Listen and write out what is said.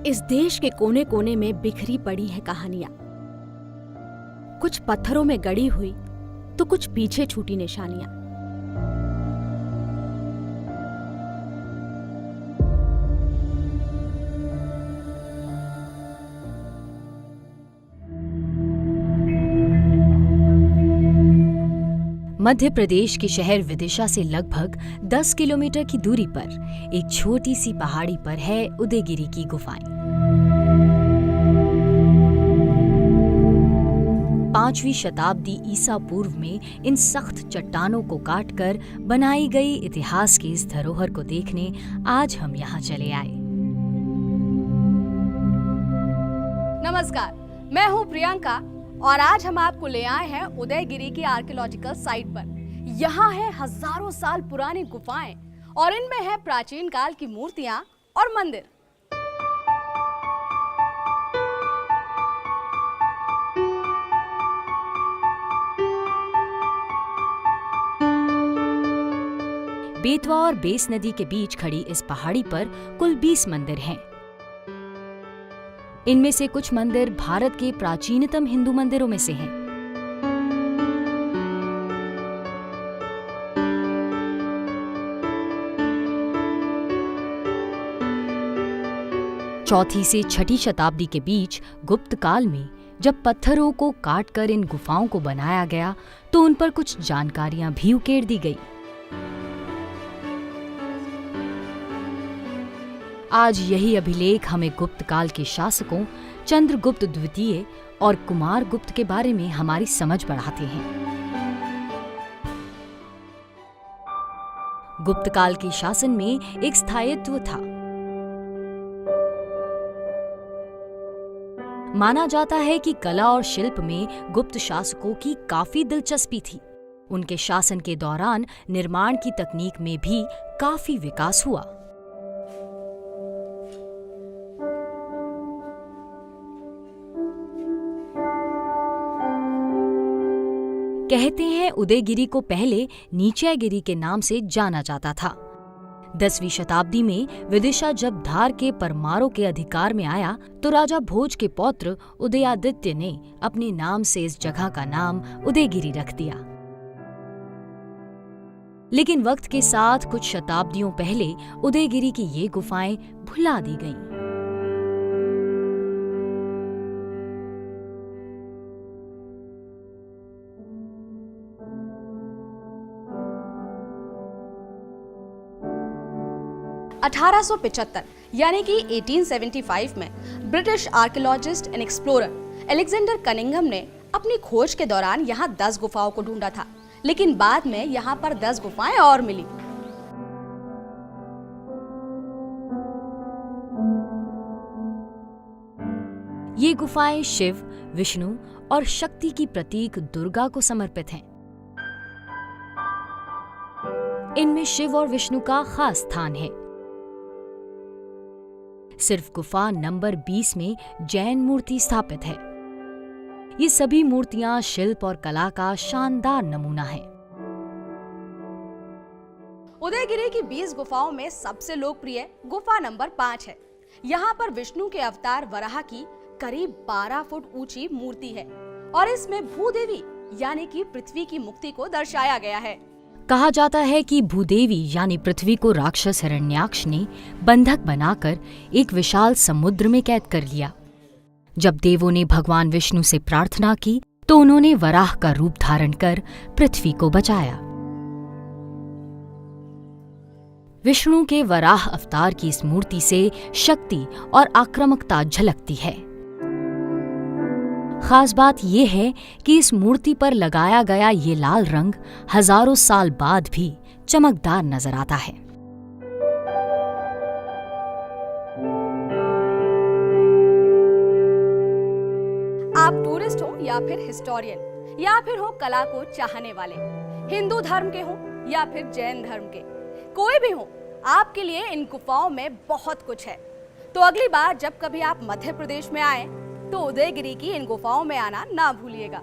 इस देश के कोने कोने में बिखरी पड़ी है कहानियां, कुछ पत्थरों में गड़ी हुई तो कुछ पीछे छूटी निशानियां। मध्य प्रदेश के शहर विदिशा से लगभग 10 किलोमीटर की दूरी पर एक छोटी सी पहाड़ी पर है उदयगिरी की गुफाएं। 5वीं शताब्दी ईसा पूर्व में इन सख्त चट्टानों को काटकर बनाई गई इतिहास की इस धरोहर को देखने आज हम यहाँ चले आए। नमस्कार, मैं हूँ प्रियंका और आज हम आपको ले आए हैं उदयगिरी की आर्कियोलॉजिकल साइट पर। यहाँ है हजारों साल पुरानी गुफाएं और इनमें है प्राचीन काल की मूर्तियां और मंदिर। बेतवा और बेस नदी के बीच खड़ी इस पहाड़ी पर कुल 20 मंदिर हैं। इनमें से कुछ मंदिर भारत के प्राचीनतम हिंदू मंदिरों में से हैं। चौथी से छठी शताब्दी के बीच गुप्त काल में जब पत्थरों को काटकर इन गुफाओं को बनाया गया तो उन पर कुछ जानकारियां भी उकेर दी गई। आज यही अभिलेख हमें गुप्त काल के शासकों चंद्रगुप्त द्वितीय और कुमारगुप्त के बारे में हमारी समझ बढ़ाते हैं। गुप्त काल के शासन में एक स्थायित्व था। माना जाता है कि कला और शिल्प में गुप्त शासकों की काफी दिलचस्पी थी। उनके शासन के दौरान निर्माण की तकनीक में भी काफी विकास हुआ। कहते हैं उदयगिरी को पहले नीचैगिरी के नाम से जाना जाता था। 10वीं शताब्दी में विदिशा जब धार के परमारों के अधिकार में आया तो राजा भोज के पौत्र उदयादित्य ने अपने नाम से इस जगह का नाम उदयगिरी रख दिया। लेकिन वक्त के साथ कुछ शताब्दियों पहले उदयगिरी की ये गुफाएं भुला दी गईं। अठारह यानी कि 1875 में British archaeologist and explorer Alexander Cunningham ने अपनी खोज के दौरान यहाँ 10 गुफाओं को ढूंढा था, लेकिन बाद में यहाँ पर 10 गुफाएं और मिली। ये गुफाएं शिव, विष्णु और शक्ति की प्रतीक दुर्गा को समर्पित हैं। इनमें शिव और विष्णु का खास स्थान है। सिर्फ गुफा नंबर 20 में जैन मूर्ति स्थापित है। ये सभी मूर्तियां शिल्प और कला का शानदार नमूना है। उदयगिरी की 20 गुफाओं में सबसे लोकप्रिय गुफा नंबर 5 है। यहाँ पर विष्णु के अवतार वराह की करीब 12 फुट ऊंची मूर्ति है और इसमें भूदेवी यानी कि पृथ्वी की मुक्ति को दर्शाया गया है। कहा जाता है कि भूदेवी यानी पृथ्वी को राक्षस हिरण्याक्ष ने बंधक बनाकर एक विशाल समुद्र में कैद कर लिया। जब देवों ने भगवान विष्णु से प्रार्थना की तो उन्होंने वराह का रूप धारण कर पृथ्वी को बचाया। विष्णु के वराह अवतार की इस मूर्ति से शक्ति और आक्रामकता झलकती है। खास बात यह है कि इस मूर्ति पर लगाया गया ये लाल रंग हजारों साल बाद भी चमकदार नजर आता है। आप टूरिस्ट हो या फिर हिस्टोरियन या फिर हो कला को चाहने वाले, हिंदू धर्म के हो या फिर जैन धर्म के, कोई भी हो, आपके लिए इन गुफाओं में बहुत कुछ है। तो अगली बार जब कभी आप मध्य प्रदेश में आए तो उदयगिरी की इन गुफाओं में आना ना भूलिएगा।